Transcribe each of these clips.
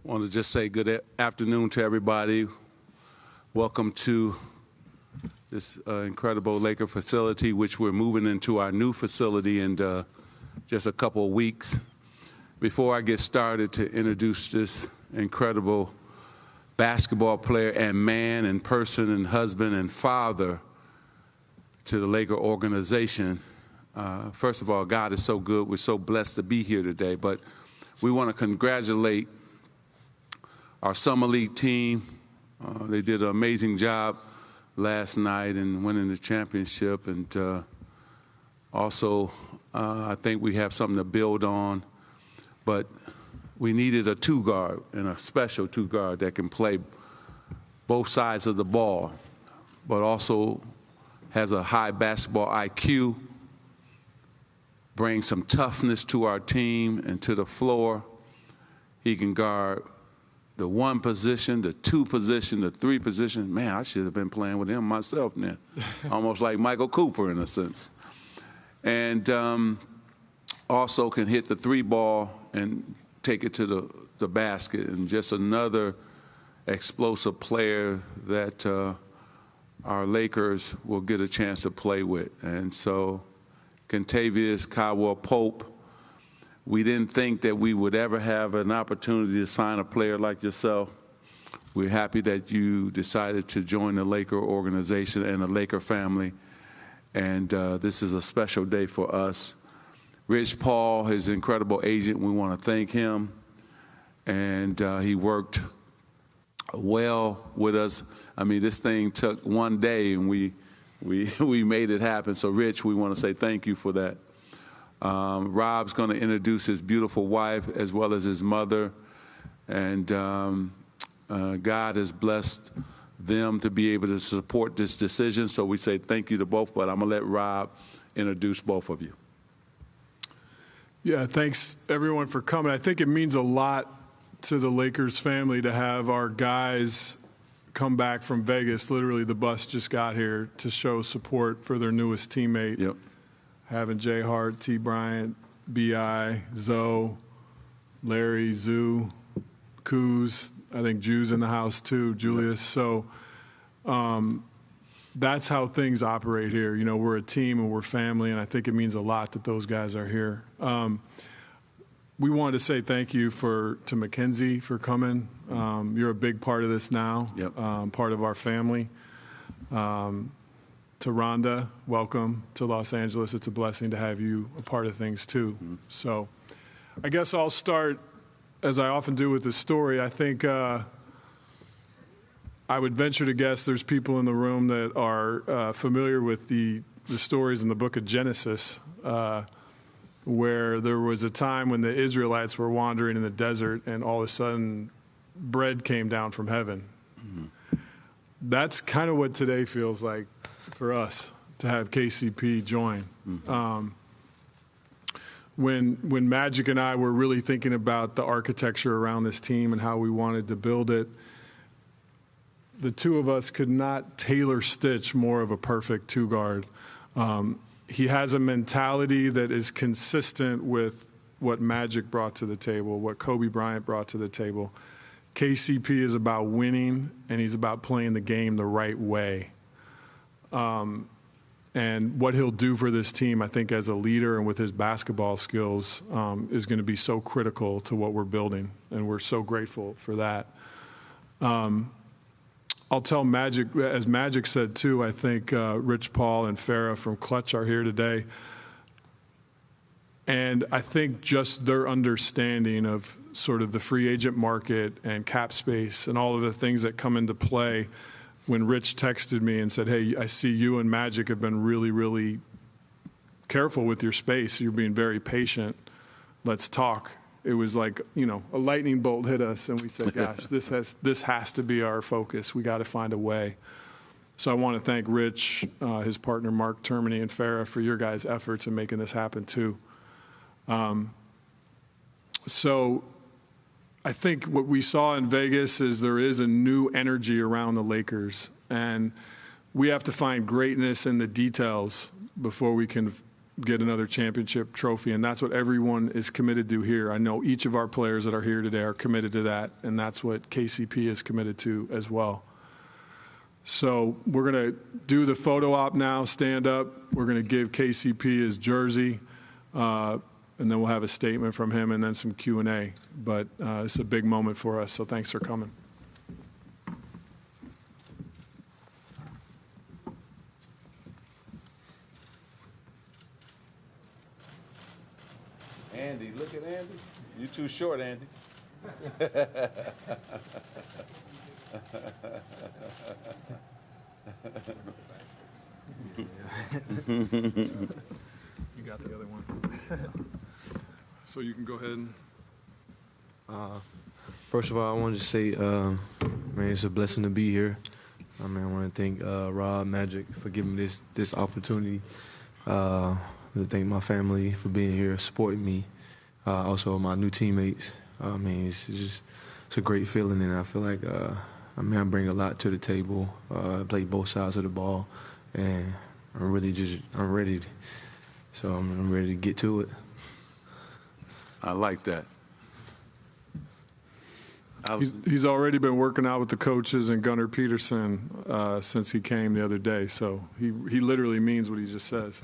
want to just say good afternoon to everybody. Welcome to this incredible Laker facility, which we're moving into our new facility in just a couple of weeks. Before I get started to introduce this incredible basketball player and man and person and husband and father to the Laker organization, first of all, God is so good. We're so blessed to be here today. But we want to congratulate our Summer League team. They did an amazing job last night in winning the championship. And also, I think we have something to build on. But we needed a two-guard, and a special two-guard that can play both sides of the ball, but also has a high basketball IQ, brings some toughness to our team and to the floor. He can guard the one position, the two position, the three position. Man, I should have been playing with him myself then. Almost like Michael Cooper in a sense. And also can hit the three ball and take it to the basket. And just another explosive player that our Lakers will get a chance to play with. And so Kentavious, Caldwell, Pope, we didn't think that we would ever have an opportunity to sign a player like yourself. We're happy that you decided to join the Laker organization and the Laker family. And this is a special day for us. Rich Paul, his incredible agent, we want to thank him. And he worked well with us. I mean, this thing took one day, and we made it happen. So, Rich, we want to say thank you for that. Rob's going to introduce his beautiful wife as well as his mother. And God has blessed them to be able to support this decision. So we say thank you to both, but I'm going to let Rob introduce both of you. Yeah, thanks, everyone, for coming. I think it means a lot to the Lakers family to have our guys come back from Vegas. Literally, the bus just got here to show support for their newest teammate. Yep. Having Jay Hart, T. Bryant, B.I., Zoe, Larry, Zoo, Kuz. I think Ju's in the house too, Julius. So that's how things operate here. You know, we're a team and we're family, and I think it means a lot that those guys are here. We wanted to say thank you to Mackenzie for coming. You're a big part of this now, part of our family. To Rhonda, welcome to Los Angeles. It's a blessing to have you a part of things too. Mm-hmm. So I guess I'll start, as I often do, with the story. I think I would venture to guess there's people in the room that are familiar with the stories in the book of Genesis, where there was a time when the Israelites were wandering in the desert and all of a sudden bread came down from heaven. Mm-hmm. That's kind of what today feels like for us to have KCP join. Mm-hmm. When Magic and I were really thinking about the architecture around this team and how we wanted to build it, the two of us could not tailor stitch more of a perfect two-guard. He has a mentality that is consistent with what Magic brought to the table, what Kobe Bryant brought to the table. KCP is about winning, and he's about playing the game the right way. And what he'll do for this team, I think, as a leader and with his basketball skills, is going to be so critical to what we're building, and we're so grateful for that. I'll tell Magic, as Magic said too, I think Rich Paul and Farah from Clutch are here today. And I think just their understanding of sort of the free agent market and cap space and all of the things that come into play. When Rich texted me and said, hey, I see you and Magic have been really, really careful with your space. You're being very patient. Let's talk. It was like, you know, a lightning bolt hit us, and we said, gosh, this has to be our focus. We got to find a way. So I want to thank Rich, his partner Mark Termini, and Farah for your guys' efforts in making this happen too. So I think what we saw in Vegas is there is a new energy around the Lakers, and we have to find greatness in the details before we can get another championship trophy, and that's what everyone is committed to here. I know each of our players that are here today are committed to that, and that's what KCP is committed to as well. So we're going to do the photo op now, stand up. We're going to give KCP his jersey, and then we'll have a statement from him and then some Q&A. But it's a big moment for us, so thanks for coming. Andy, look at Andy. You're too short, Andy. You got the other one. So you can go ahead and... First of all, I wanted to say, man, it's a blessing to be here. I want to thank Rob, Magic, for giving me this opportunity. To thank my family for being here, supporting me. Also, my new teammates. It's a great feeling, and I feel like I bring a lot to the table. I play both sides of the ball, and I'm ready. So I'm ready to get to it. I like that. He's already been working out with the coaches and Gunnar Peterson since he came the other day, so he literally means what he just says.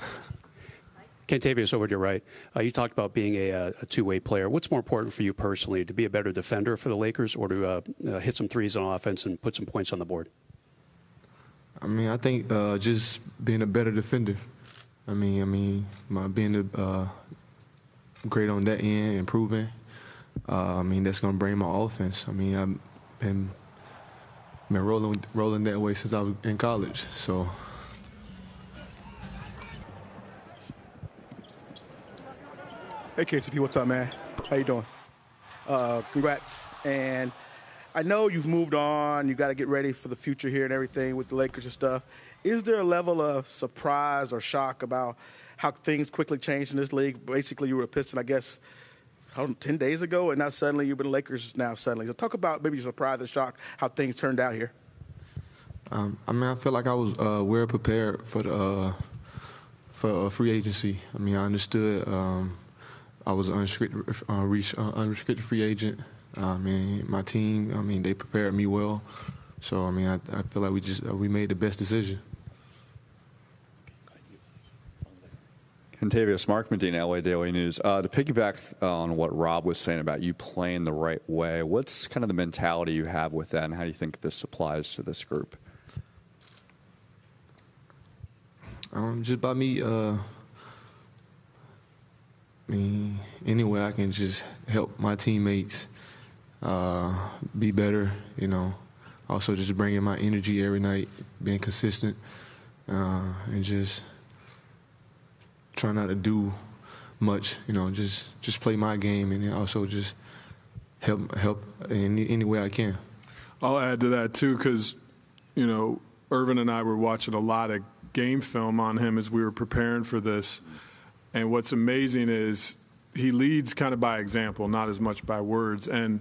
Kentavious, over to your right. You talked about being a two-way player. What's more important for you personally, to be a better defender for the Lakers or to hit some threes on offense and put some points on the board? I think just being a better defender. Being great on that end, improving. That's going to bring my offense. I've been rolling that way since I was in college. So. Hey, KCP, what's up, man? How you doing? Congrats. And I know you've moved on. You got to get ready for the future here and everything with the Lakers and stuff. Is there a level of surprise or shock about how things quickly changed in this league? Basically, you were a Piston, I guess, 10 days ago, and now suddenly you've been Lakers now suddenly. So talk about maybe your surprise and shock, how things turned out here. I feel like I was well prepared for free agency. I understood I was an unrestricted free agent. My team, they prepared me well. So, I feel like we made the best decision. Kentavious, Mark Medina, LA Daily News. To piggyback on what Rob was saying about you playing the right way, what's kind of the mentality you have with that, and how do you think this applies to this group? Just by me, any way I can just help my teammates be better, Also just bringing my energy every night, being consistent, and just try not to do much, just play my game, and then also just help in any way I can. I'll add to that too, because Irvin and I were watching a lot of game film on him as we were preparing for this, and what's amazing is he leads kind of by example, not as much by words. And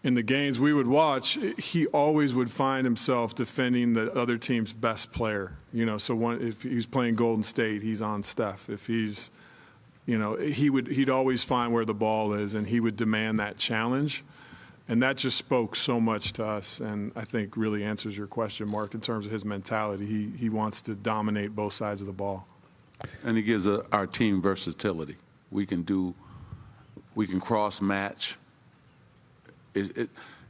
in the games we would watch, he always would find himself defending the other team's best player. So if he's playing Golden State, he's on Steph. If he's, he'd always find where the ball is, and he would demand that challenge. And that just spoke so much to us, and I think really answers your question, Mark, in terms of his mentality. He wants to dominate both sides of the ball. And he gives our team versatility. We can cross match.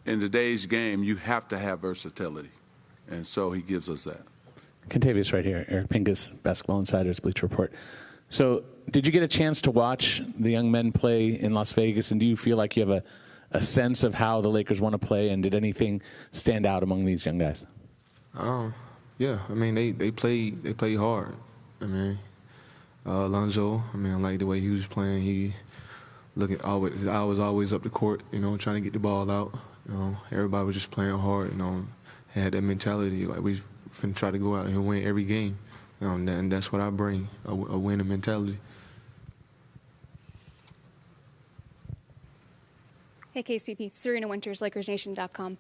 In today's game, you have to have versatility, and so he gives us that. Kentavious right here, Eric Pincus, Basketball Insider's Bleacher Report. So did you get a chance to watch the young men play in Las Vegas, and do you feel like you have a sense of how the Lakers want to play, and did anything stand out among these young guys? Yeah, they play hard. Alonzo, I like the way he was playing. I was always up the court, trying to get the ball out. Everybody was just playing hard, had that mentality, like we finna try to go out and win every game. And that's what I bring, a winning mentality. Hey, KCP, Serena Winters, LakersNation.com.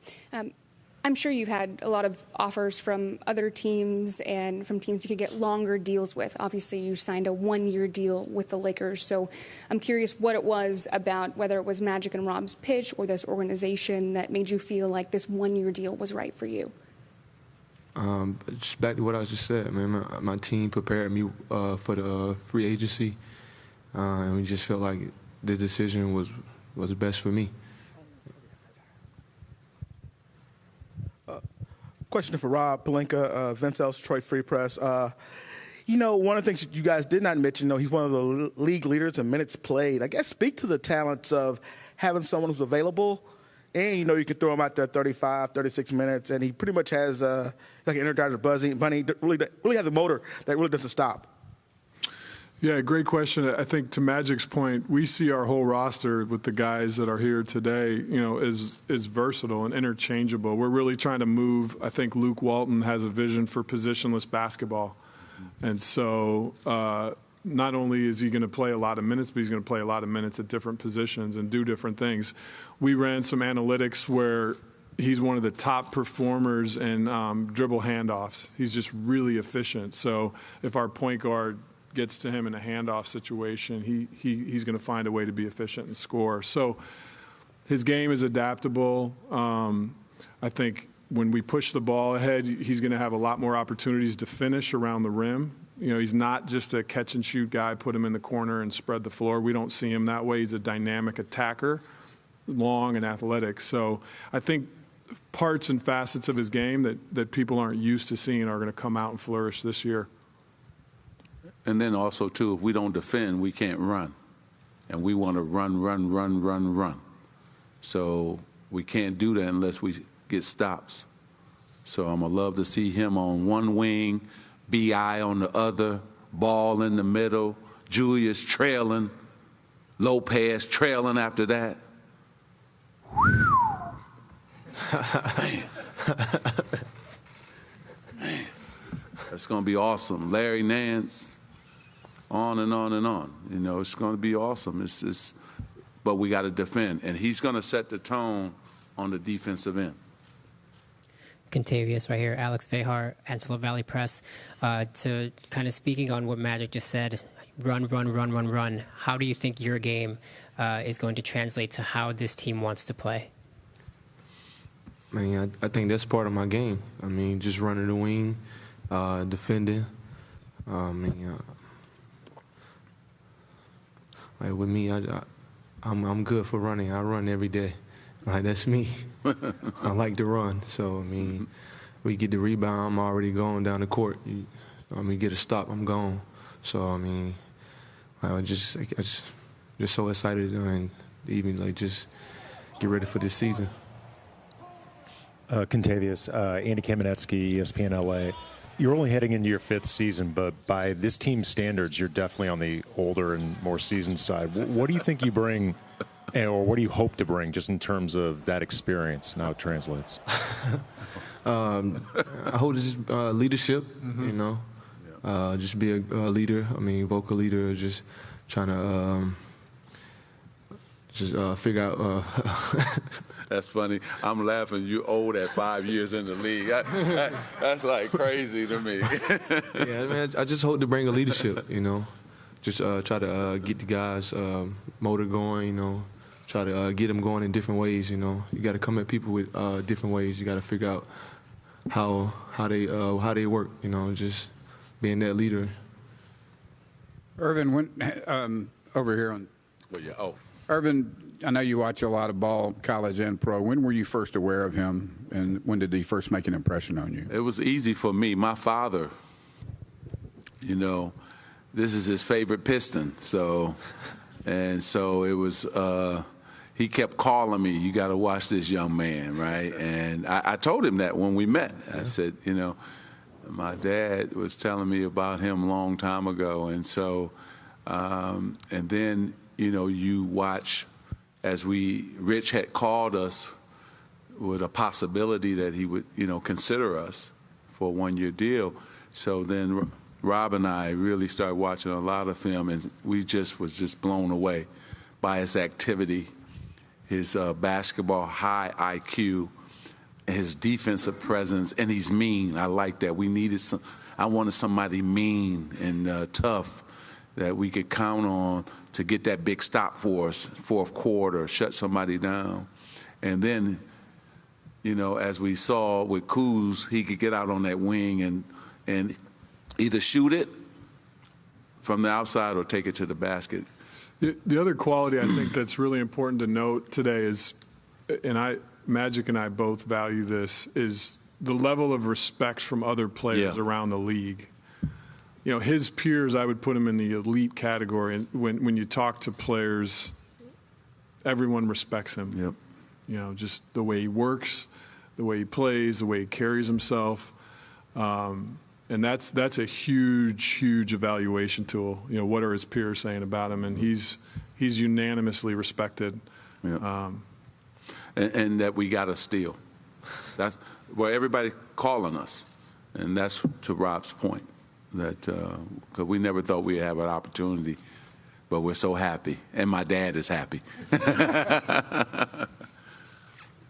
I'm sure you've had a lot of offers from other teams and from teams you could get longer deals with. Obviously, you signed a one-year deal with the Lakers. So I'm curious what it was about, whether it was Magic and Rob's pitch or this organization, that made you feel like this one-year deal was right for you. Just back to what I just said, man. My team prepared me for the free agency, and we just felt like the decision was best for me. Question for Rob Pelinka, Ventel's Detroit Free Press. You know, one of the things that you guys did not mention, though, he's one of the league leaders in minutes played. I guess speak to the talents of having someone who's available, and, you know, you can throw him out there 35, 36 minutes, and he pretty much has like an Energizer bunny, really has a motor that really doesn't stop. Yeah, great question. I think to Magic's point, we see our whole roster with the guys that are here today, you know, is versatile and interchangeable. We're really trying to move. I think Luke Walton has a vision for positionless basketball. And so not only is he going to play a lot of minutes, but he's going to play a lot of minutes at different positions and do different things. We ran some analytics where he's one of the top performers in dribble handoffs. He's just really efficient. So if our point guard gets to him in a handoff situation, he's going to find a way to be efficient and score. So his game is adaptable. I think when we push the ball ahead, he's going to have a lot more opportunities to finish around the rim. You know, he's not just a catch and shoot guy, put him in the corner and spread the floor. We don't see him that way. He's a dynamic attacker, long and athletic. So I think parts and facets of his game that people aren't used to seeing are going to come out and flourish this year. And then also, too, if we don't defend, we can't run. And we want to run. So we can't do that unless we get stops. So I'm going to love to see him on one wing, B.I. on the other, Ball in the middle, Julius trailing, Lopez trailing after that. Man. That's going to be awesome. Larry Nance. On and on and on. You know, it's going to be awesome. But we got to defend. And he's going to set the tone on the defensive end. Kentavious right here, Alex Vehar, Antelope Valley Press. To kind of speaking on what Magic just said, run. How do you think your game is going to translate to how this team wants to play? I mean, I think that's part of my game. I mean, just running the wing, defending. Like with me, I'm good for running. I run every day. Like, that's me. I like to run. So, I mean, we get the rebound, I'm already going down the court. Get a stop, I'm gone. So, I mean, I just so excited and even like just get ready for this season. Kentavious, Andy Kamenetsky, ESPN LA. You're only heading into your 5th season, but by this team's standards, you're definitely on the older and more seasoned side. What do you think you bring, or what do you hope to bring, just in terms of that experience and how it translates? I hope it's just leadership, you know, just be a leader. I mean, vocal leader, just trying to figure out. That's funny. I'm laughing. You're old at 5 years in the league. That's like crazy to me. Yeah, man. I just hope to bring a leadership, you know. Just try to get the guys' motor going, you know. Try to get them going in different ways, you know. You got to come at people with different ways. You got to figure out how they work, you know. Just being that leader. Irvin, when over here on. Well, yeah. Oh. Irvin, I know you watch a lot of ball, college and pro. When were you first aware of him, and when did he first make an impression on you? It was easy for me. My father, you know, this is his favorite Piston. So it was, he kept calling me, you got to watch this young man, right? And I told him that when we met. I said, you know, my dad was telling me about him a long time ago. And so, and then, you know, you watch as Rich had called us with a possibility that he would, you know, consider us for a one-year deal. So then Rob and I really started watching a lot of film, and we was just blown away by his activity, his basketball high IQ, his defensive presence, and he's mean. I like that. I wanted somebody mean and tough that we could count on to get that big stop for us, fourth quarter, shut somebody down. And then, as we saw with Kuz, he could get out on that wing and either shoot it from the outside or take it to the basket. The other quality I think that's really important to note today is, Magic and I both value this, is the level of respect from other players around the league. His peers, I would put him in the elite category. And when you talk to players, everyone respects him. Yep. Just the way he works, the way he plays, the way he carries himself. And that's a huge evaluation tool. What are his peers saying about him? And he's unanimously respected. Yep. And that we got to steal. That's where everybody calling us. And that's to Rob's point, that because we never thought we'd have an opportunity, but we're so happy. And my dad is happy.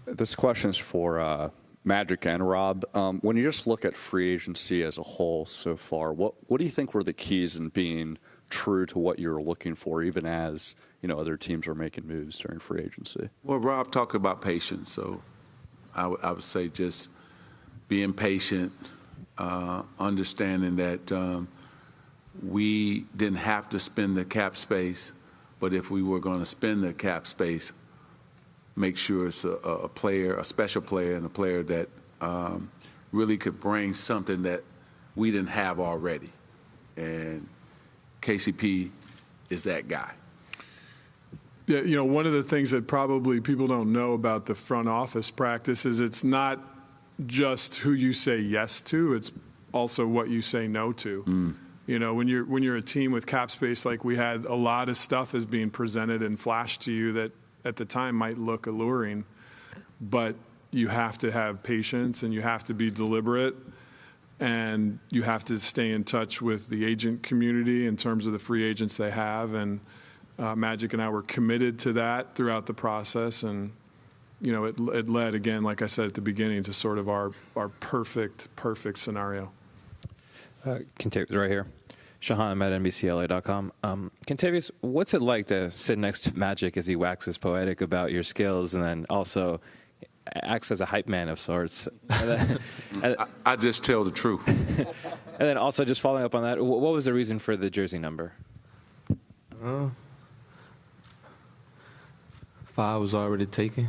This question is for Magic and Rob. When you just look at free agency as a whole so far, what do you think were the keys in being true to what you're looking for, even as other teams are making moves during free agency? Well, Rob talked about patience, so I would say just being patient, understanding that we didn't have to spend the cap space, but if we were going to spend the cap space, make sure it's a player, a special player, and a player that really could bring something that we didn't have already. And KCP is that guy. Yeah, one of the things that probably people don't know about the front office practice is it's not just who you say yes to, it's also what you say no to. When you're a team with cap space like we had, a lot of stuff is being presented and flashed to you that at the time might look alluring, but you have to have patience and you have to be deliberate and you have to stay in touch with the agent community in terms of the free agents they have. And Magic and I were committed to that throughout the process. And, it led, again, like I said at the beginning, to sort of our perfect scenario. Kentavious, right here. Shahan at NBCLA.com. Kentavious, what's it like to sit next to Magic as he waxes poetic about your skills and then also acts as a hype man of sorts? I just tell the truth. And then also just following up on that, what was the reason for the jersey number? 5 was already taken.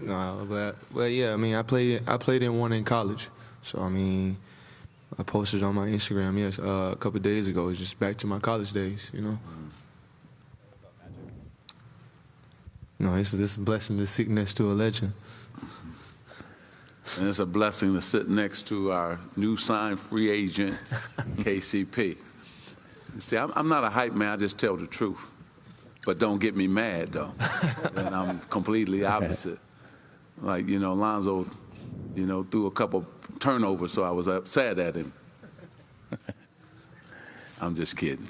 No, but yeah, I mean, I played in one in college, so I mean, I posted on my Instagram a couple of days ago. It's just back to my college days, No, it's a blessing to sit next to a legend. And it's a blessing to sit next to our new signed free agent, KCP. See, I'm not a hype man. I just tell the truth. But don't get me mad, though. And I'm completely opposite. Like, Lonzo, threw a couple turnovers, so I was upset at him. I'm just kidding.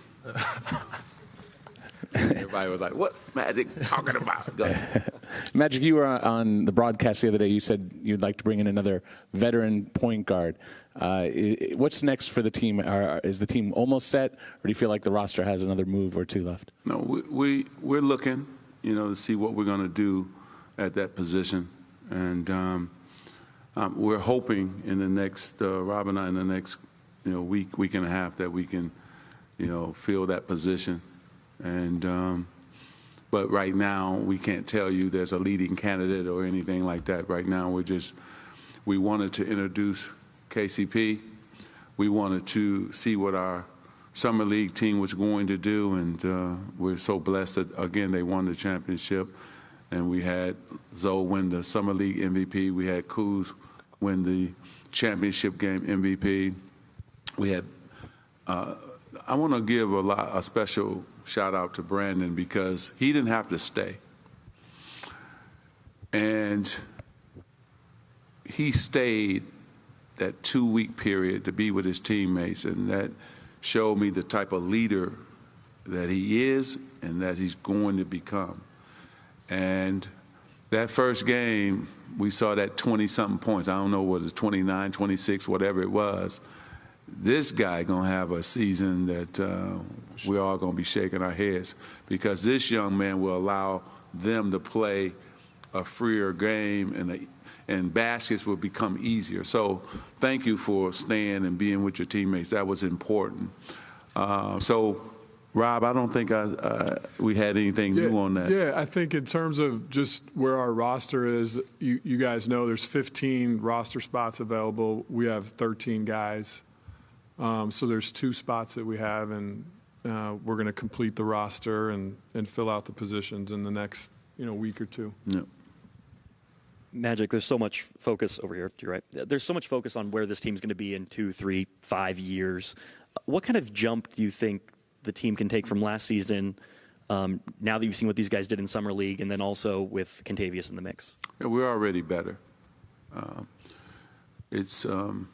Everybody was like, what Magic talking about? Go ahead. Magic, you were on the broadcast the other day. You said you'd like to bring in another veteran point guard. What's next for the team? Is the team almost set, or do you feel like the roster has another move or two left? No, we're looking, to see what we're going to do at that position. And we're hoping in the next, Rob and I, in the next week and a half that we can, fill that position. And but right now we can't tell you there's a leading candidate or anything like that. Right now we wanted to introduce KCP. We wanted to see what our summer league team was going to do, and we're so blessed that again they won the championship. And we had Zoe win the summer league MVP. We had Kuz win the championship game MVP. We had. I want to give a special shout out to Brandon because he didn't have to stay. And he stayed that 2-week period to be with his teammates, and that showed me the type of leader that he is and that he's going to become. And that first game, we saw that 20-something points. I don't know, was it 29, 26, whatever it was. This guy going to have a season that we're all going to be shaking our heads, because this young man will allow them to play a freer game, and baskets will become easier. So thank you for staying and being with your teammates. That was important. So, Rob, I don't think we had anything new on that. Yeah, I think in terms of just where our roster is, you guys know there's 15 roster spots available. We have 13 guys. So there's 2 spots that we have, and we're going to complete the roster and fill out the positions in the next week or 2. Yeah. Magic, there's so much focus over here. You're right. There's so much focus on where this team's going to be in 2, 3, 5 years. What kind of jump do you think the team can take from last season, now that you've seen what these guys did in Summer League, and then also with Kentavious in the mix? Yeah, we're already better. The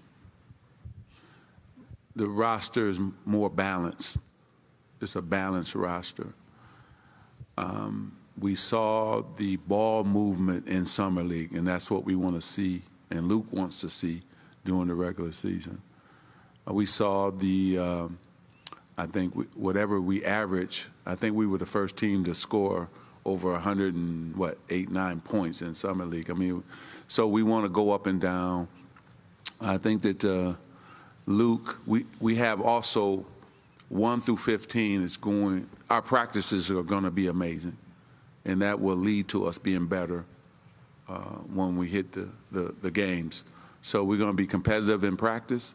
roster is more balanced. It's a balanced roster. We saw the ball movement in Summer League, and that's what we want to see, and Luke wants to see during the regular season. We saw I think whatever we average, I think we were the first team to score over 108, 9 points in Summer League. I mean, so we want to go up and down. I think that Luke, we have also 1 through 15 is going, our practices are going to be amazing. And that will lead to us being better when we hit the games. So we're going to be competitive in practice.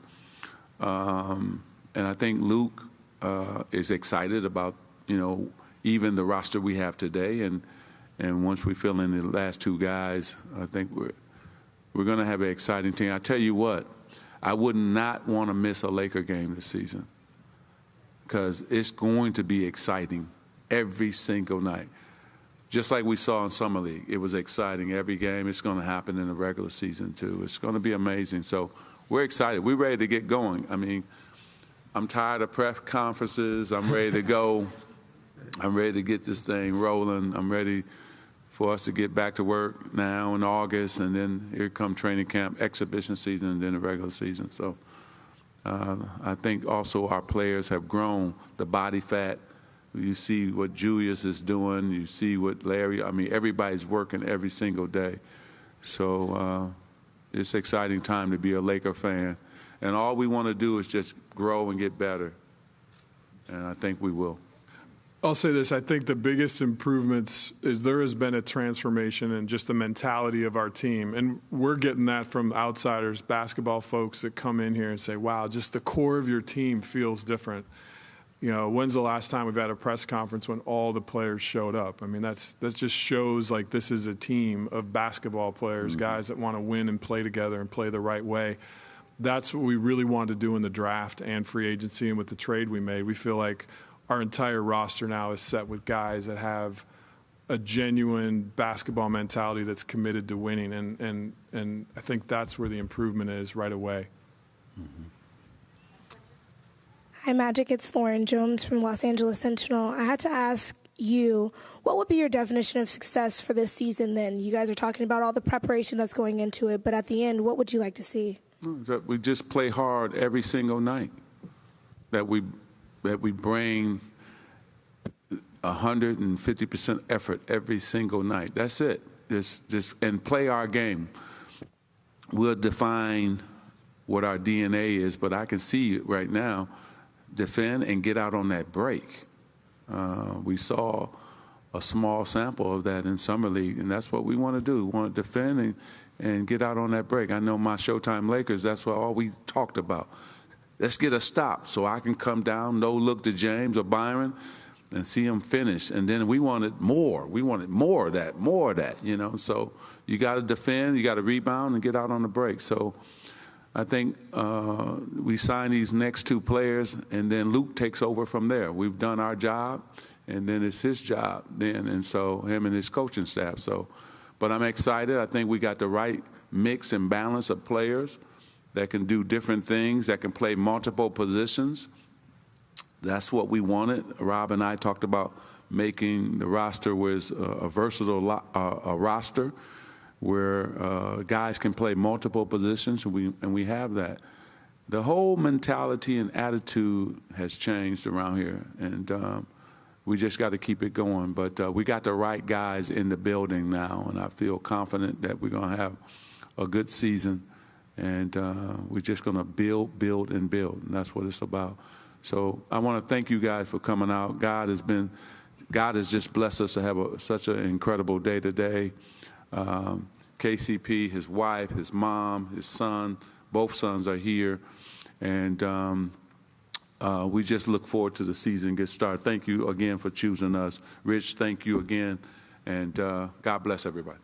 And I think Luke is excited about, even the roster we have today. And once we fill in the last 2 guys, I think we're going to have an exciting team. I tell you what, I would not want to miss a Laker game this season, because it's going to be exciting every single night. Just like we saw in Summer League, it was exciting every game. It's going to happen in the regular season, too. It's going to be amazing. So we're excited. We're ready to get going. I mean, I'm tired of press conferences. I'm ready to go. I'm ready to get this thing rolling. I'm ready for us to get back to work now in August, and then here come training camp, exhibition season, and then the regular season. So I think also our players have grown, the body fat. You see what Julius is doing. You see what Larry, I mean, everybody's working every single day. So it's an exciting time to be a Laker fan. And all we want to do is just grow and get better. And I think we will. I'll say this. I think the biggest improvements is there has been a transformation in just the mentality of our team. And we're getting that from outsiders, basketball folks that come in here and say, wow, just the core of your team feels different. When's the last time we've had a press conference when all the players showed up? I mean, that just shows like this is a team of basketball players, guys that want to win and play together and play the right way. That's what we really wanted to do in the draft and free agency, and with the trade we made. We feel like our entire roster now is set with guys that have a genuine basketball mentality that's committed to winning, and I think that's where the improvement is right away. Mm-hmm. Hi, Magic. It's Lauren Jones from Los Angeles Sentinel. I had to ask you, what would be your definition of success for this season then? You guys are talking about all the preparation that's going into it, but at the end, what would you like to see? That we just play hard every single night, that we bring 150% effort every single night. That's it. Just and play our game. We'll define what our DNA is, but I can see it right now. Defend and get out on that break. We saw a small sample of that in Summer League, and that's what we want to do. We want to defend and get out on that break. I know my Showtime Lakers, that's what all we talked about. Let's get a stop so I can come down, no look to James or Byron, and see them finish. And then we wanted more. We wanted more of that, So you got to defend, you got to rebound, and get out on the break. So I think we sign these next 2 players, and then Luke takes over from there. We've done our job, and then it's his job then, and so him and his coaching staff. So, but I'm excited. I think we got the right mix and balance of players that can do different things, that can play multiple positions, That's what we wanted. Rob and I talked about making the roster was a versatile roster where guys can play multiple positions, and we have that. The whole mentality and attitude has changed around here, and we just got to keep it going. But we got the right guys in the building now, and I feel confident that we're going to have a good season, and we're just going to build, and that's what it's about. So I want to thank you guys for coming out. God has just blessed us to have such an incredible day today. KCP, his wife, his mom, his son, both sons are here, and we just look forward to the season get started. Thank you again for choosing us. Rich, thank you again, and God bless everybody.